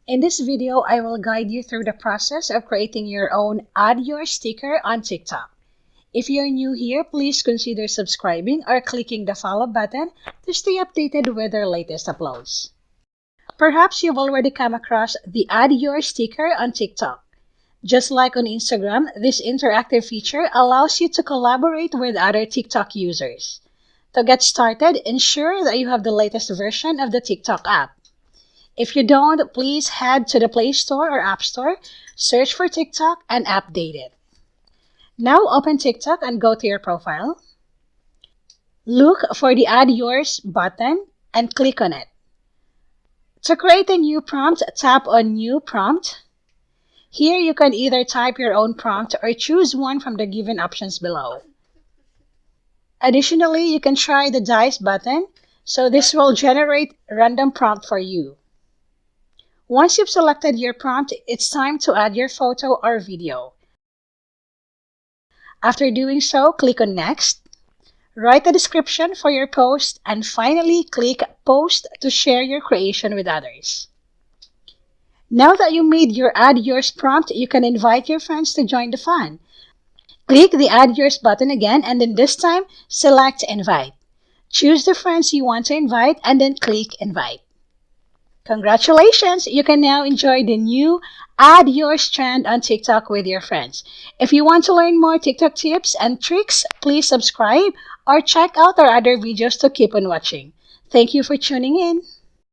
In this video, I will guide you through the process of creating your own Add Your sticker on TikTok. If you're new here, please consider subscribing or clicking the follow button to stay updated with our latest uploads. Perhaps you've already come across the Add Your sticker on TikTok. Just like on Instagram, this interactive feature allows you to collaborate with other TikTok users. To get started, ensure that you have the latest version of the TikTok app. If you don't, please head to the Play Store or App Store, search for TikTok, and update it. Now open TikTok and go to your profile. Look for the Add Yours button and click on it. To create a new prompt, tap on New Prompt. Here you can either type your own prompt or choose one from the given options below. Additionally, you can try the dice button, so this will generate a random prompt for you. Once you've selected your prompt, it's time to add your photo or video. After doing so, click on Next. Write a description for your post, and finally click Post to share your creation with others. Now that you made your Add Yours prompt, you can invite your friends to join the fun. Click the Add Yours button again, and then this time, select Invite. Choose the friends you want to invite, and then click Invite. Congratulations! You can now enjoy the new Add Yours trend on TikTok with your friends. If you want to learn more TikTok tips and tricks, please subscribe or check out our other videos to keep on watching. Thank you for tuning in.